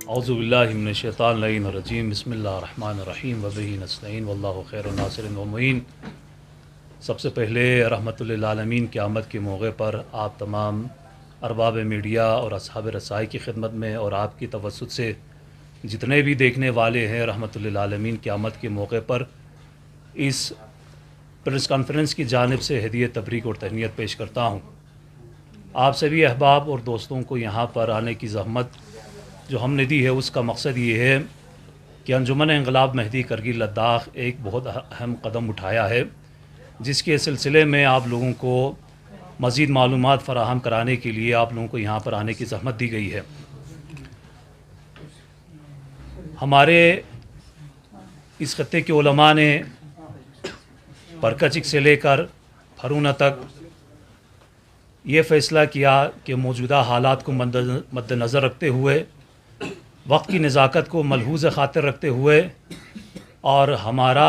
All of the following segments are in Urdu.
اعوذ باللہ من الشیطان الرجیم بسم اللہ الرحمن الرحیم وبہ نستعین واللہ خیر الناصر ومعین۔ سب سے پہلے رحمت للعالمین کی آمد کے موقع پر آپ تمام ارباب میڈیا اور اصحاب رسائی کی خدمت میں اور آپ کی توسط سے جتنے بھی دیکھنے والے ہیں رحمت للعالمین کی آمد کے موقع پر اس پریس کانفرنس کی جانب سے ہدیہ تبریک اور تہنیت پیش کرتا ہوں۔ آپ سبھی احباب اور دوستوں کو یہاں پر آنے کی زحمت جو ہم نے دی ہے اس کا مقصد یہ ہے کہ انجمن انقلاب مہدی کرگل لداخ ایک بہت اہم قدم اٹھایا ہے، جس کے سلسلے میں آپ لوگوں کو مزید معلومات فراہم کرانے کے لیے آپ لوگوں کو یہاں پر آنے کی زحمت دی گئی ہے۔ ہمارے اس خطے کے علماء نے پرکچک سے لے کر پھرونا تک یہ فیصلہ کیا کہ موجودہ حالات کو مد نظر رکھتے ہوئے، وقت کی نزاکت کو ملحوظ خاطر رکھتے ہوئے اور ہمارا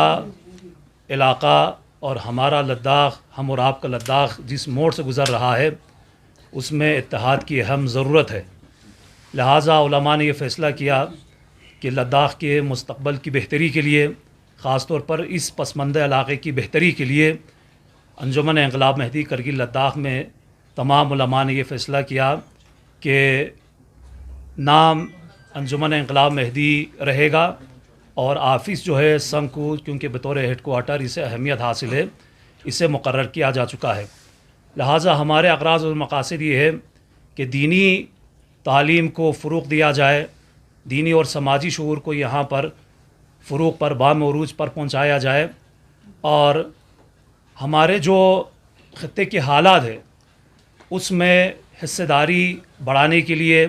علاقہ اور ہمارا لداخ، ہم اور آپ کا لداخ جس موڑ سے گزر رہا ہے اس میں اتحاد کی اہم ضرورت ہے، لہٰذا علماء نے یہ فیصلہ کیا کہ لداخ کے مستقبل کی بہتری کے لیے، خاص طور پر اس پسماندہ علاقے کی بہتری کے لیے، انجمن انقلاب مہدی کرگل لداخ میں تمام علماء نے یہ فیصلہ کیا کہ نام انجمن انقلاب مہدی رہے گا اور آفس جو ہے سنگ کو، کیونکہ بطور ہیڈ کوارٹر اسے اہمیت حاصل ہے، اسے مقرر کیا جا چکا ہے، لہٰذا ہمارے اغراض اور مقاصد یہ ہے کہ دینی تعلیم کو فروغ دیا جائے، دینی اور سماجی شعور کو یہاں پر فروغ پر بام عروج پر پہنچایا جائے، اور ہمارے جو خطے کے حالات ہے اس میں حصہ داری بڑھانے کے لیے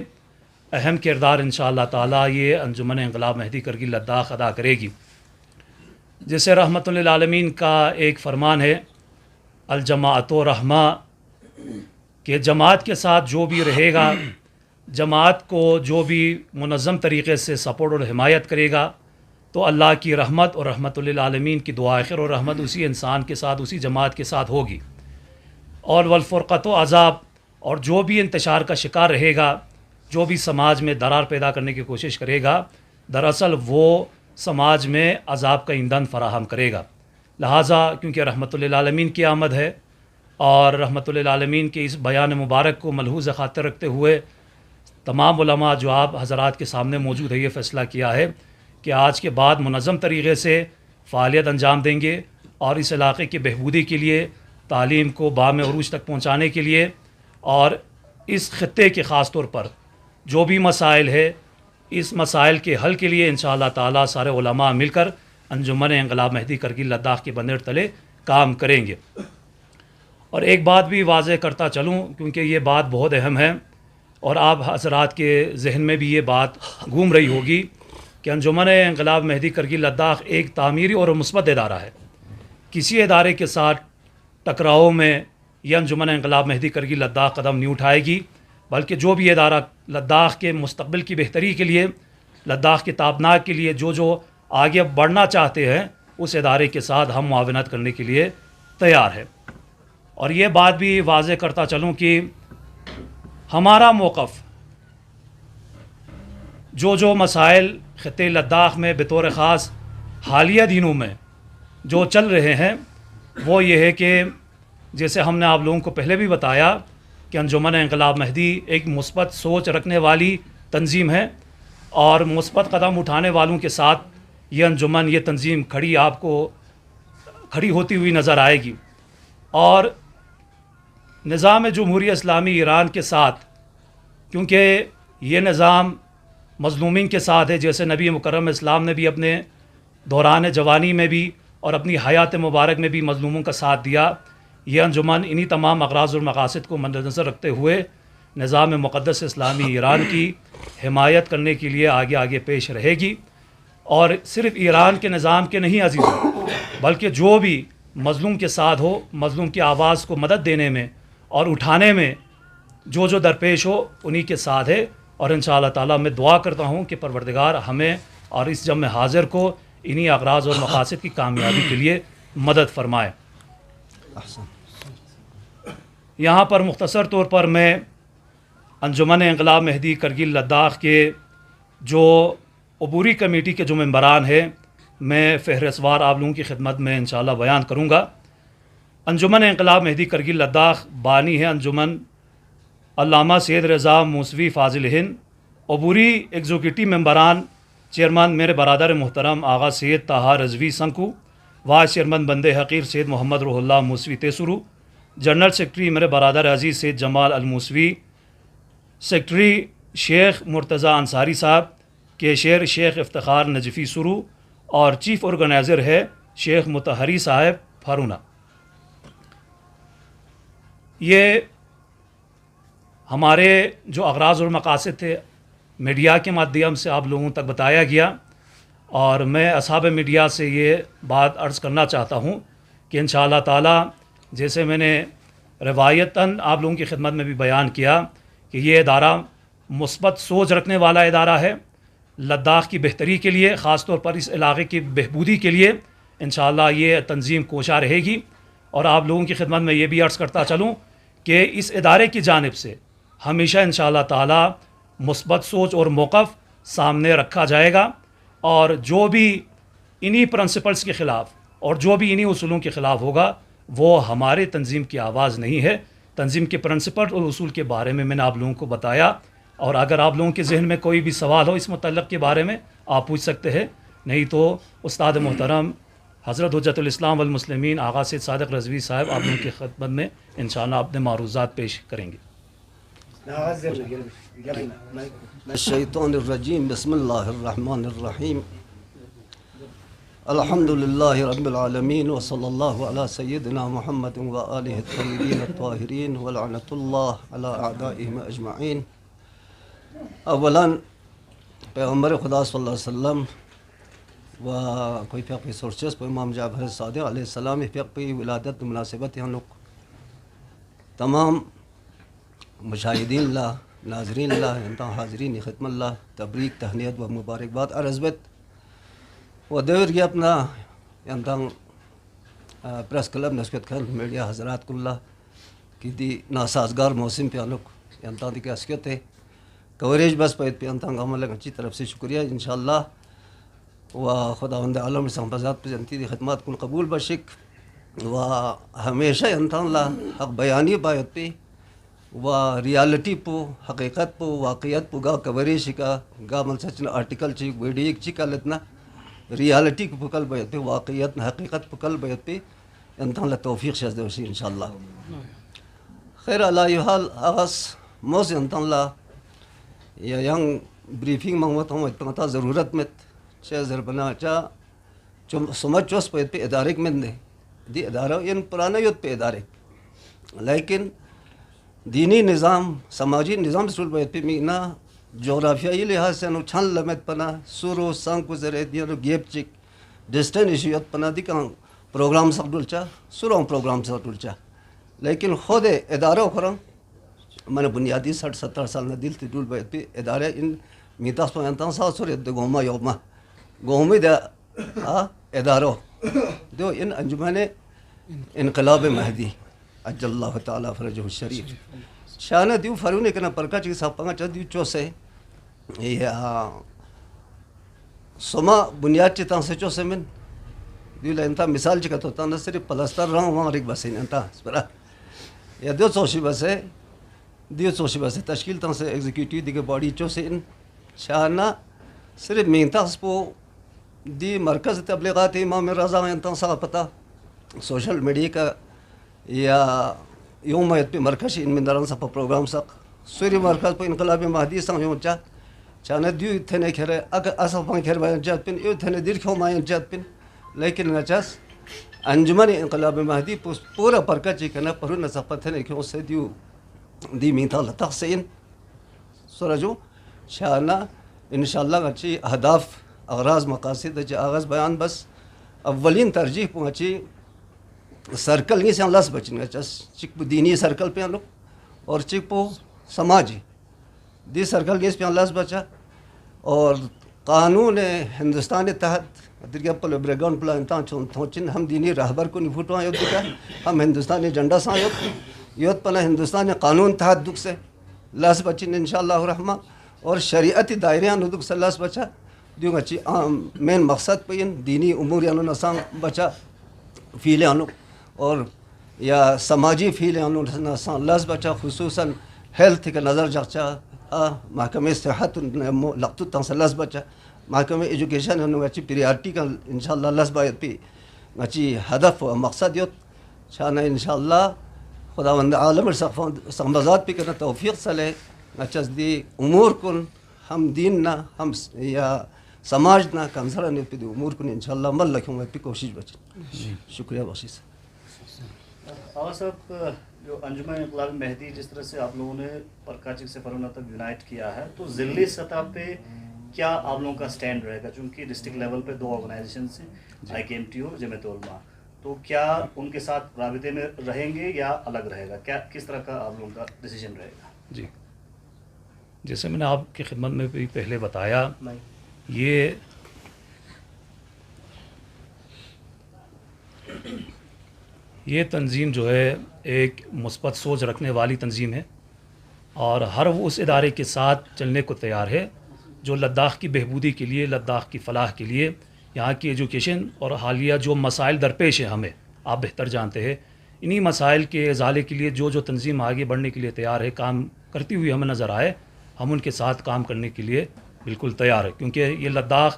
اہم کردار انشاءاللہ تعالیٰ یہ انجمن انقلاب مہدی کرگل لداخ ادا کرے گی۔ جیسے رحمت للعالمین کا ایک فرمان ہے الجماعت و رحمہ، کہ جماعت کے ساتھ جو بھی رہے گا، جماعت کو جو بھی منظم طریقے سے سپورٹ اور حمایت کرے گا تو اللہ کی رحمت اور رحمت للعالمین کی دعا خیر اور رحمت اسی انسان کے ساتھ، اسی جماعت کے ساتھ ہوگی۔ اور والفرقت و عذاب، اور جو بھی انتشار کا شکار رہے گا، جو بھی سماج میں درار پیدا کرنے کی کوشش کرے گا، دراصل وہ سماج میں عذاب کا ایندھن فراہم کرے گا، لہٰذا کیونکہ رحمت للعالمین کی آمد ہے اور رحمت للعالمین کے اس بیان مبارک کو ملحوظ خاطر رکھتے ہوئے تمام علماء جو آپ حضرات کے سامنے موجود ہے یہ فیصلہ کیا ہے کہ آج کے بعد منظم طریقے سے فعالیت انجام دیں گے اور اس علاقے کی بہبودی کے لیے، تعلیم کو بام عروج تک پہنچانے کے لیے اور اس خطے کے خاص طور پر جو بھی مسائل ہے اس مسائل کے حل کے لیے انشاءاللہ تعالیٰ سارے علماء مل کر انجمن انقلاب مہدی کرگل لداخ کے بنیر تلے کام کریں گے۔ اور ایک بات بھی واضح کرتا چلوں کیونکہ یہ بات بہت اہم ہے اور آپ حضرات کے ذہن میں بھی یہ بات گھوم رہی ہوگی کہ انجمن انقلاب مہدی کرگل لداخ ایک تعمیری اور مثبت ادارہ ہے، کسی ادارے کے ساتھ ٹکراؤ میں یہ انجمن انقلاب مہدی کرگل لداخ قدم نہیں اٹھائے گی، بلکہ جو بھی ادارہ لداخ کے مستقبل کی بہتری کے لیے، لداخ کے تابناک کے لیے جو آگے بڑھنا چاہتے ہیں اس ادارے کے ساتھ ہم معاونت کرنے کے لیے تیار ہے۔ اور یہ بات بھی واضح کرتا چلوں کہ ہمارا موقف جو مسائل خطے لداخ میں بطور خاص حالیہ دنوں میں جو چل رہے ہیں وہ یہ ہے کہ جیسے ہم نے آپ لوگوں کو پہلے بھی بتایا کہ انجمن انقلاب مہدی ایک مثبت سوچ رکھنے والی تنظیم ہے اور مثبت قدم اٹھانے والوں کے ساتھ یہ انجمن، یہ تنظیم آپ کو کھڑی ہوتی ہوئی نظر آئے گی، اور نظام جمہوریہ اسلامی ایران کے ساتھ، کیونکہ یہ نظام مظلومین کے ساتھ ہے، جیسے نبی مکرم اسلام نے بھی اپنے دوران جوانی میں بھی اور اپنی حیات مبارک میں بھی مظلوموں کا ساتھ دیا، یہ انجمن انہی تمام اغراض اور مقاصد کو مد نظر رکھتے ہوئے نظام مقدس اسلامی ایران کی حمایت کرنے کے لیے آگے پیش رہے گی، اور صرف ایران کے نظام کے نہیں عزیزوں، بلکہ جو بھی مظلوم کے ساتھ ہو، مظلوم کی آواز کو مدد دینے میں اور اٹھانے میں جو درپیش ہو انہی کے ساتھ ہے، اور انشاءاللہ تعالیٰ میں دعا کرتا ہوں کہ پروردگار ہمیں اور اس جمع حاضر کو انہی اغراض اور مقاصد کی کامیابی کے لیے مدد فرمائے۔ یہاں پر مختصر طور پر میں انجمن انقلاب مہدی کرگل لداخ کے جو عبوری کمیٹی کے جو ممبران ہیں میں فہرستوار آپ لوگوں کی خدمت میں انشاءاللہ بیان کروں گا۔ انجمن انقلاب مہدی کرگل لداخ بانی ہے انجمن علامہ سید رضا موسوی فاضل ہند۔ عبوری ایگزیکٹو ممبران چیئرمین میرے برادر محترم آغا سید طاہا رضوی سنکو، وائس چیئرمین بندے حقیر سید محمد روح اللہ موسوی تیسرو، جنرل سیکرٹری میرے برادر عزیز سید جمال الموسوی، سیکرٹری شیخ مرتضی انصاری صاحب، کیشیئر شیخ افتخار نجفی سرو، اور چیف آرگنائزر ہے شیخ متحری صاحب پھارونا۔ یہ ہمارے جو اغراض اور مقاصد تھے میڈیا کے مادھیم سے آپ لوگوں تک بتایا گیا، اور میں اصحاب میڈیا سے یہ بات عرض کرنا چاہتا ہوں کہ انشاءاللہ تعالی جیسے میں نے روایتاً آپ لوگوں کی خدمت میں بھی بیان کیا کہ یہ ادارہ مثبت سوچ رکھنے والا ادارہ ہے، لداخ کی بہتری کے لیے، خاص طور پر اس علاقے کی بہبودی کے لیے انشاءاللہ یہ تنظیم کوشاں رہے گی۔ اور آپ لوگوں کی خدمت میں یہ بھی عرض کرتا چلوں کہ اس ادارے کی جانب سے ہمیشہ انشاءاللہ تعالی مثبت سوچ اور موقف سامنے رکھا جائے گا، اور جو بھی انہی پرنسپلز کے خلاف اور جو بھی انہی اصولوں کے خلاف ہوگا وہ ہمارے تنظیم کی آواز نہیں ہے۔ تنظیم کے پرنسپل اور اصول کے بارے میں نے آپ لوگوں کو بتایا، اور اگر آپ لوگوں کے ذہن میں کوئی بھی سوال ہو اس متعلق کے بارے میں آپ پوچھ سکتے ہیں، نہیں تو استاد محترم حضرت حجت الاسلام والمسلمین آغا سید صادق رضوی صاحب آپ لوگوں کی خدمت میں انشاءاللہ اپنے معروضات پیش کریں گے۔ الشیطان الرجیم، بسم اللہ الرحمن الرحیم، الحمد للہ رب العالمین، وصلی اللہ علی سیدنا محمد وآلہ الطیبین الطاہرین، ولعنۃ اللہ علی اعدائہم اجمعین۔ اولاً پیغمبر خدا صلی اللہ علیہ وسلم و کوئی فقی سورسز پہ امام جعفر صادق علیہ السلام فقی ولادت مناسبت ہم لوگ تمام مشاہدین اللہ، ناظرین اللہ، انتا حاضرین خدمت اللہ تبریک تہنیت و مبارکباد عرضبت و دور یہ اپنا انتا پریس کلب نسبت کھل میڈیا حضرات کو اللہ کی دی ناسازگار موسم پہ انوک انتا دی کہ اسکت ہے کوریج بس پہ انتا عمل اچھی طرف سے شکریہ انشاءاللہ، و خداوند عالم سنپذات پہ جنتی دی خدمات کل قبول بشک، و ہمیشہ انتا اللہ حق بیانی باید پہ و ریالٹی پو حقیقت پو واقعیت پو گا کوریج کا گا مل سچنا آرٹیکل چی ویڈیو چی کا لتنا ریالٹی کو پکل بیت پہ واقعیت حقیقت پکل بیت پہ انتا اللہ توفیق شہد وشی انشاءاللہ۔ خیر علی حال آغاز موز انتا اللہ یا ینگ بریفنگ منگوتا ہوں اتنا ضرورت مت چاہ ضربنا چاہ سمجھ چوس پہ ادارک من دے دی ادارہ ان پرانا یوت پہ ادارک، لیکن دینی نظام سماجی نظام رسول بیت پہ مینا جغرافیائی لحاظ سے انو چھان لمت پنا سورو سانکو ذرے دیانو گیپ چک ڈسٹینیشیت پنا دی کان پروگرام سک ڈلچا سورو پروگرام سک ڈلچا، لیکن خود ادارہ خورم من بنیادی 60-70 سال نہ دل تی ڈول بیت پہ ادارہ ان میتاس پہ انتان سا سوری دگوما یوما گومی دا ادارہ دو ان انجمن انقلاب مہدی عجل اللہ تعالیٰ فرجہ الشریف شانہ دیو فرونے کنا پرکا چکی صاحب پنگا چا دیو چوسے یا سما بنیاد چی تان سے چوسے من دیو لینتا مثال چکا تو تان صرف پلستر رہا وہاں رک بسے انتا سپرا یا دیو چوشی بسے دیو چوشی بسے تشکیل تان سے ایگزیکیوٹیو دیگے باڈی چوسے ان شانہ صرف مینتا سپو دی مرکز تبلیغات امام رضا انتا سا پتا سوشل میڈیا کا یا یوم پہ مرکز ان من دران سا پروگرام سک سوری مرکز پہ انقلاب مہدی سا یوم چا چانا دیو تھنے کھرے اگر اصف پان کھر بائن جات پن ایو تھنے دیر کھو مائن جات پن، لیکن نچاس انجمن انقلاب مہدی پورا پرکا چی کنا پرو نسا پتھنے کھو سے دیو دی میتا لطخ سے ان سورجو شانا انشاءاللہ اچھی اہداف اغراض مقاصد اچھی آغاز بیان بس اولین ترجیح پہنچی سرکل نہیں سے اللہ سے بچنے چاس چک پو دینی سرکل پہ لوگ اور چک پو سماجی دی سرکل نہیں پہ اللہ سے بچا، اور قانون ہندوستان تحت درگا پلو بریگان پلا انتان چون ہم دینی رہبر کو نہیں پھوٹو آئیت دکا ہم ہندوستانی جنڈا سا یوت پنا ہندوستان قانون تحت دکھ سے اللہ سے بچین انشاءاللہ الرحمن، اور شریعتی دائریاں ندک سلاس بچا دیوں اچھی مین مقصد پین دینی امور یانو نسان بچا فیل انو اور یا سماجی فیل انو نسان لاس بچا خصوصاً ہیلتھ کا نظر جچا محکمہ صحت لقتو تنسلاس بچا محکمہ ایجوکیشن انو اچھی پریارٹی کا انشاءاللہ لاس باید پی اچھی ہدف و مقصد یوت شانا انشاءاللہ خداوند عالم سمبزات پی کرنا توفیق صلی اچھا دی امور کن ہم دین نا ہم یا سماج نا کنسرا نے پی دی امور کن انشاءاللہ مل لکھوں گا پی کوشش بچے. شکریہ بخشش. آغا صاحب جو انجمن انقلاب مہدی جس طرح سے آپ لوگوں نے پرکاچک سے پرونا تک یونائٹ کیا ہے تو ضلعی سطح پہ کیا آپ لوگوں کا سٹینڈ رہے گا؟ چونکہ ڈسٹرکٹ لیول پہ 2 آرگنائزیشنس ہیں IKMTU اور جمعیت علماء، تو کیا ان کے ساتھ رابطے میں رہیں گے یا الگ رہے گا؟ کیا کس طرح کا آپ لوگوں کا ڈیسیجن رہے گا؟ جی جیسے میں نے آپ کی خدمت میں بھی پہلے بتایا، یہ تنظیم جو ہے ایک مثبت سوچ رکھنے والی تنظیم ہے اور ہر وہ اس ادارے کے ساتھ چلنے کو تیار ہے جو لداخ کی بہبودی کے لیے، لداخ کی فلاح کے لیے، یہاں کی ایجوکیشن اور حالیہ جو مسائل درپیش ہیں ہمیں آپ بہتر جانتے ہیں، انہی مسائل کے ازالے کے لیے جو تنظیم آگے بڑھنے کے لیے تیار ہے، کام کرتی ہوئی ہمیں نظر آئے، ہم ان کے ساتھ کام کرنے کے لیے بالکل تیار ہے، کیونکہ یہ لداخ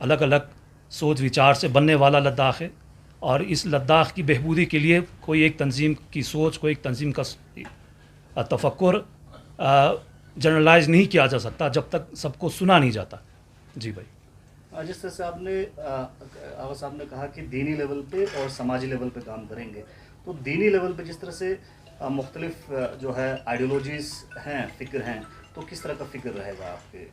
الگ الگ سوچ وچار سے بننے والا لداخ ہے اور اس لداخ کی بہبودی کے لیے کوئی ایک تنظیم کی سوچ، کوئی ایک تنظیم کا تفکر جنرلائز نہیں کیا جا سکتا جب تک سب کو سنا نہیں جاتا. جی بھائی. جس طرح سے آپ نے آغا صاحب نے کہا کہ دینی لیول پہ اور سماجی لیول پہ کام کریں گے، تو دینی لیول پہ جس طرح سے مختلف جو ہے آئیڈیولوجیز ہیں، فکر ہیں، تو کس طرح کا فکر رہے گا آپ کے؟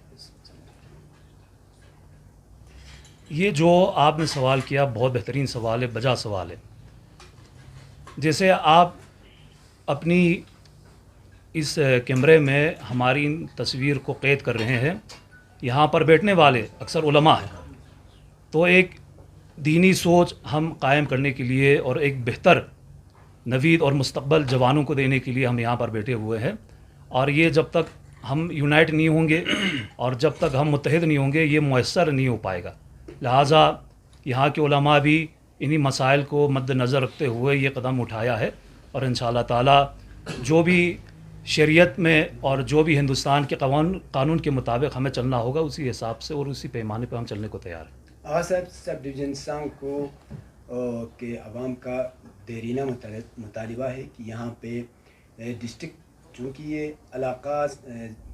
یہ جو آپ نے سوال کیا بہت بہترین سوال ہے، بجا سوال ہے. جیسے آپ اپنی اس کیمرے میں ہماری تصویر کو قید کر رہے ہیں، یہاں پر بیٹھنے والے اکثر علماء ہیں، تو ایک دینی سوچ ہم قائم کرنے کے لیے اور ایک بہتر نوید اور مستقبل جوانوں کو دینے کے لیے ہم یہاں پر بیٹھے ہوئے ہیں، اور یہ جب تک ہم یونائٹ نہیں ہوں گے اور جب تک ہم متحد نہیں ہوں گے یہ میسر نہیں ہو پائے گا. لہٰذا یہاں کے علماء بھی انہی مسائل کو مد نظر رکھتے ہوئے یہ قدم اٹھایا ہے، اور انشاءاللہ تعالی جو بھی شریعت میں اور جو بھی ہندوستان کے قانون کے مطابق ہمیں چلنا ہوگا اسی حساب سے اور اسی پیمانے پہ ہم چلنے کو تیار ہیں. آغا صاحب، سب ڈویژن سانگ کو کہ عوام کا دیرینہ مطالبہ ہے کہ یہاں پہ ڈسٹرکٹ، چونکہ یہ علاقہ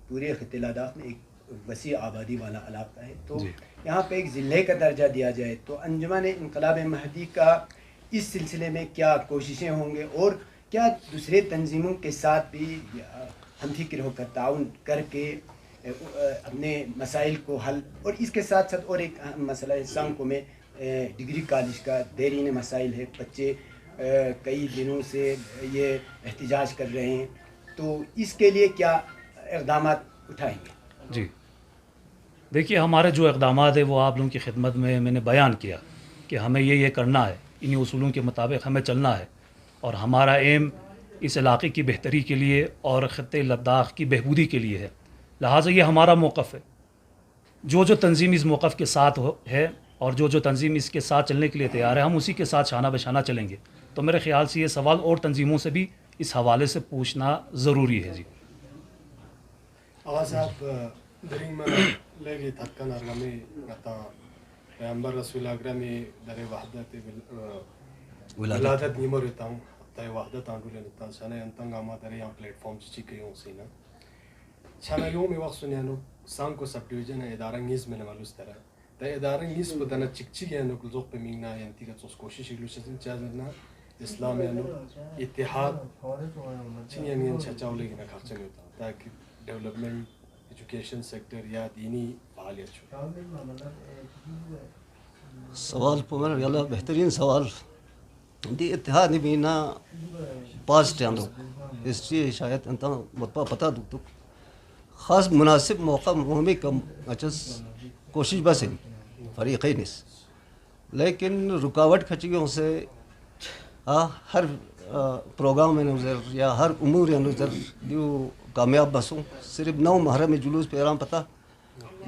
پورے خطے لداخ میں ایک وسیع آبادی والا علاقہ ہے، تو یہاں پہ ایک ضلع کا درجہ دیا جائے، تو انجمن انقلاب مہدی کا اس سلسلے میں کیا کوششیں ہوں گے اور کیا دوسرے تنظیموں کے ساتھ بھی ہم فکر ہو کر تعاون کر کے اپنے مسائل کو حل، اور اس کے ساتھ ساتھ اور ایک اہم مسئلہ ہے سانکو میں ڈگری کالج کا دیرین مسائل ہے، بچے کئی دنوں سے یہ احتجاج کر رہے ہیں، تو اس کے لیے کیا اقدامات اٹھائیں گے؟ جی دیکھیے، ہمارے جو اقدامات ہیں وہ آپ لوگوں کی خدمت میں نے بیان کیا کہ ہمیں یہ کرنا ہے، انہی اصولوں کے مطابق ہمیں چلنا ہے، اور ہمارا ایم اس علاقے کی بہتری کے لیے اور خطے لداخ کی بہبودی کے لیے ہے. لہٰذا یہ ہمارا موقف ہے. جو تنظیم اس موقف کے ساتھ ہے اور جو تنظیم اس کے ساتھ چلنے کے لیے تیار ہے، ہم اسی کے ساتھ شانہ بشانہ چلیں گے. تو میرے خیال سے یہ سوال اور تنظیموں سے بھی اس حوالے سے پوچھنا ضروری ہے. جی آغا صاحب، درین لگی تھکن ارگمی گتا پیغمبر رسول اکرمی در وحدت ولادت نیمر رہتا ہوں تا وحدت آنڈو لنتا شانے انتنگ آما در یہاں پلیٹ فارم چی کئی ہوں سینا شانے یوم وقت سنیانو سانکو سب ڈویژن ادارنگیز میں نمالوز ترہ تا ادارنگیز کو دانا چکچی گیانو کلزوق پہ مینگنا ینتی کا سوس کوشش اگلو شدن چاہدنا اسلام یانو اتحاد چنین ین چاچاو لگی نا خرچہ میں ہوتا تاکہ ڈیولپمنٹ ایجوکیشن سیکٹر یا دینی فعالیت شو. سوال پر یلا بہترین سوال دی اتحاد بینا پاس ٹیاندو اس لیے شاید انتا مطبع پتا دو خاص مناسب موقع مہمی کم اچھس کوشش بس ہے فریقین اس، لیکن رکاوٹ کھچیوں سے ہر پروگرام نظر یا ہر امور نظر دیو کامیاب بسوں صرف 9 محرم جلوس پیرام پتہ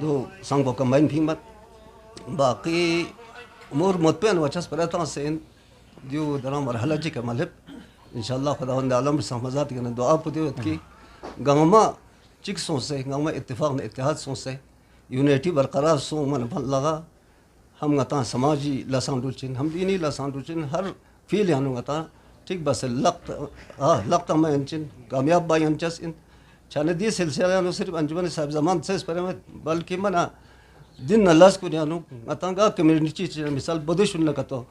دو سنگ کو کمبائن پھینگمت باقی امور متپین وچس پرتا سین دیو درام مرحلہ جی کا ملب انشاءاللہ خداوند عالم سمجھات کے دعا پدیوت کی گاما چک سوں سے گاما اتفاق اتحاد سوں سے یونیٹی برقرار سوں من بھل لگا ہم گتا سماجی لسان ڈوچن ہم دینی لسان ڈوچن ہر فیل یانو گتا ٹھیک بس لقت میں انچن کامیاب بائی انچس ان چھانے دی سلسلہ نو صرف انجمن صاحب زمان سے اس پر بلکہ منا دن اللہ کو یانو گتا گا کمیونٹی مثال بدش ان لگتو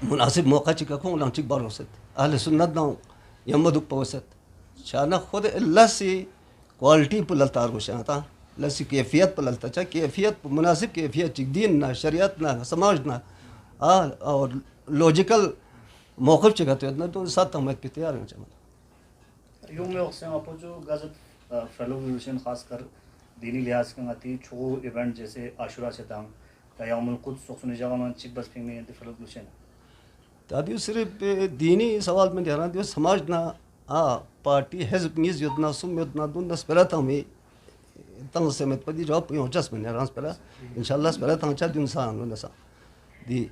مناسب موقع چکا کھوں لان چک بار وسط اہل سنت ناؤ یمدک پوسط شانہ خود اللہ سے کوالٹی پلتا روشاتا لسی کیفیت پلتا چا کیفیت مناسب کیفیت چک دین نہ شریعت نہ سماج نہ اور لوجیکل موقف چکا تو ساتھ ہم پہ تیار ہیں چمن یوم اقسام اپو جو غزت فیلو ویوشن خاص کر دینی لحاظ کے آتی چھو ایونٹ جیسے عاشورہ سے تانگ یا یوم القدس سخن جوان چک بس پھینگنے ہیں فیلو ویوشن تادیو صرف دینی سوال میں دھیان دیو سماج نہ پارٹی حزب میز یدنا سم یدنا دون دس پرا تا میں تنگ سے مت پدی جواب پہنچس میں رانس پرا انشاءاللہ پرا تا چا دین انسان نسا دی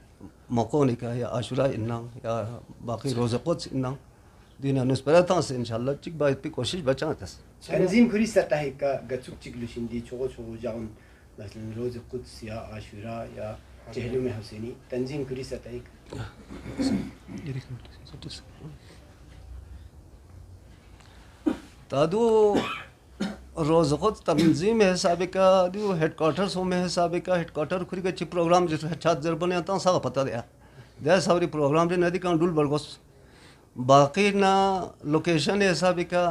مقونی کا یا عاشورہ اننا یا باقی روز قدس اننا دینا نس پرا تا سے انشاءاللہ چک باید پہ کوشش بچا تس تنظیم کری ستا ہے کا گچک چکلوشن دی چھو جاؤن مثلا روز قدس یا عاشورہ یا چہلم حسینی تنظیم کری ستا ہے تادو روز خود تنظیم حساب کا دیو ہیڈ کوارٹر سو میں حساب کا ہیڈ کوارٹر کھری کا چی پروگرام جس چھات زربنے آتا سا پتہ دیا دیا سوری پروگرام دے ندی کان ڈول برگوس باقی نا لوکیشن حساب کا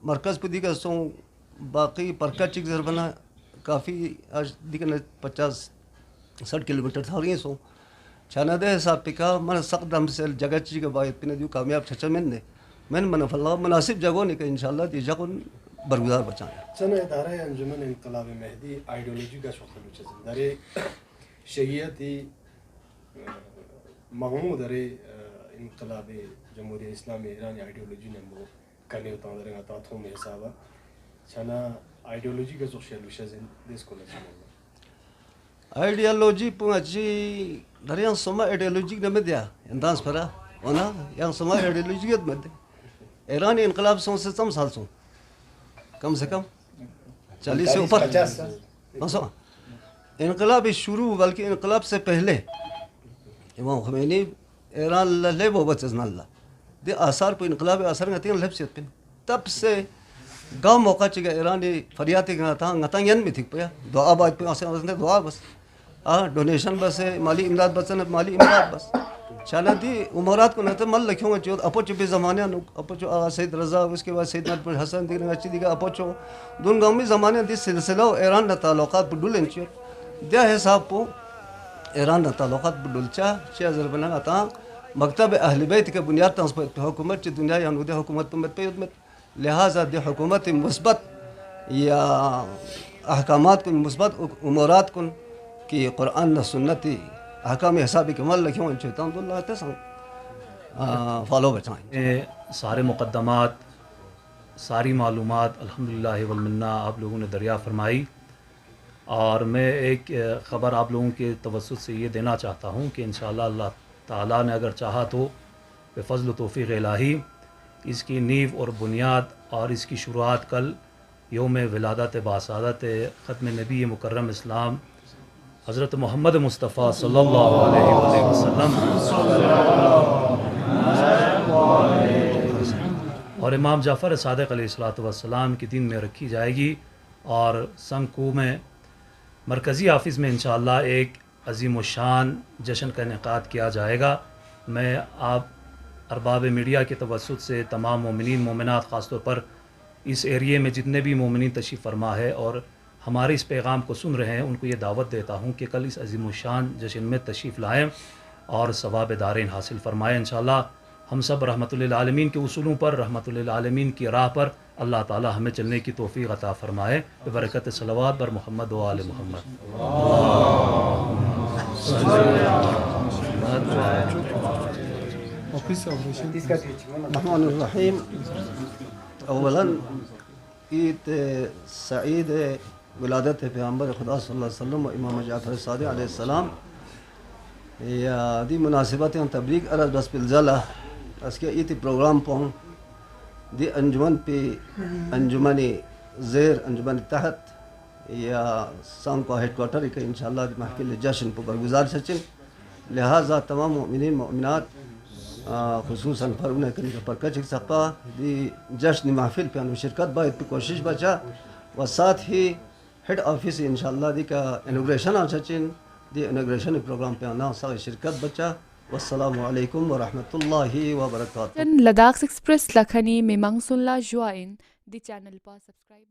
مرکز پہ دیگر سو باقی پرکا چک زربنا کافی آج دیگر 50-60 کلومیٹر تھا رہی سو چھانا دے حساب پہ کا من سخت دم سے جگہ چیز کا باعث پہ دیو کامیاب چھچا میں من فاللہ مناسب جگہوں نے کہ انشاءاللہ دی جگہوں برگزار بچائیں چنہ ادارہ انجمن انقلاب مہدی آئیڈیولوجی کا شوق لوچے دارے شریعتی مغمو دارے انقلاب جمہوریہ اسلامی ایرانی آئیڈیولوجی نے وہ کرنے ہوتا ہوں دارے گا تاتھوں میں حسابہ چنہ آئیڈیولوجی کا شوق لوچے دیس کو لچے آئیڈیالوجی پونچی دریان سما آئیڈیالوجی نہ دیا انداز پھرا ہونا یا سما آئیڈیالوجی میں دے ایرانی انقلاب سو سے کم سے کم 40 سے اوپر انقلاب شروع بلکہ انقلاب سے پہلے امام خمینی ایران لے وہ بچزن اللہ دے آثار پہ انقلاب آثار گتی ہیں لحبسیت پہ تب سے گاؤں موقع چکا ایرانی فریاتی گتا ین میں تھک پیا دعا باید پہ آسان وزن دعا بس ڈونیشن بس ہے مالی امداد بس ہے مالی امداد بس چالا دی عمرات کو نہتے مل لکھوں گا چود اپو چپی زمانے اپو چو آغا سید رضا اس کے بعد سید نجم حسن دیگر اچھی دیگر اپو چو دون گاؤں میں زمانے دی سلسلہ ایران نا تعلقات پر ڈول انچو دیا حساب پو ایران نا تعلقات پر ڈول چاہ ضربنا آتا مکتب اہل بیت کا بنیاد تانس پر حکومت چی دنیا یعنو دی حکومت پر مت پیود لہذا دی حکومت مثبت یا احکامات کن مثبت امورات کن کہ قرآن نہ سنتی احکام حسابی کے مل لکھوں ان چیتاں تو اللہ تسان فالو بچائیں سارے مقدمات ساری معلومات الحمدللہ والمنہ آپ لوگوں نے دریافت فرمائی اور میں ایک خبر آپ لوگوں کے توسط سے یہ دینا چاہتا ہوں کہ انشاءاللہ اللہ تعالیٰ نے اگر چاہا تو بفضل و توفیق الہی اس کی نیو اور بنیاد اور اس کی شروعات کل یوم ولادت باسعادت ختم نبی مکرم اسلام حضرت محمد مصطفیٰ صلی اللہ علیہ وآلہ وسلم اور امام جعفر صادق علیہ السلام کے دن میں رکھی جائے گی اور سنگکو میں مرکزی آفس میں انشاءاللہ ایک عظیم الشان جشن کا انعقاد کیا جائے گا۔ میں آپ ارباب میڈیا کے توسط سے تمام مومنین مومنات خاص طور پر اس ایریے میں جتنے بھی مومنین تشریف فرما ہے اور ہمارے اس پیغام کو سن رہے ہیں ان کو یہ دعوت دیتا ہوں کہ کل اس عظیم الشان جشن میں تشریف لائیں اور ثواب دارین حاصل فرمائیں۔ انشاءاللہ ہم سب رحمت للعالمین کے اصولوں پر رحمت للعالمین کی راہ پر اللہ تعالی ہمیں چلنے کی توفیق عطا فرمائے ببرکت صلوات بر محمد و آل محمد۔ الرحمن الرحیم. اولا عید سعید ولادت پیامبر خدا صلی اللہ علیہ وسلم و امام جعفر صادق علیہ السلام. یا دی مناسبت تبلیغ عرض بس بالزلہ اس کے ایت پروگرام پون دی انجمن پہ انجمن زیر انجمن تحت یا سام کو ہیڈ کوارٹر کے انشاءاللہ محفل جشن پر برگزار سچن. لہذا تمام مؤمنین مؤمنات خصوصاً فرمنے کرنے کا پرکچ سقا دی جشن محفل پہ شرکت باید پہ کوشش بچا و ساتھ ہی ہیڈ آفس انشاءاللہ دی کا انوگریشن آ سچن دی انوگریشن پروگرام پہ آنا سارے شرکت بچا. والسلام علیکم ورحمۃ اللہ وبرکاتہ. لداخ ایکسپریس لکھنی میں منگسن لا جوائن دی چینل پر سبسکرائب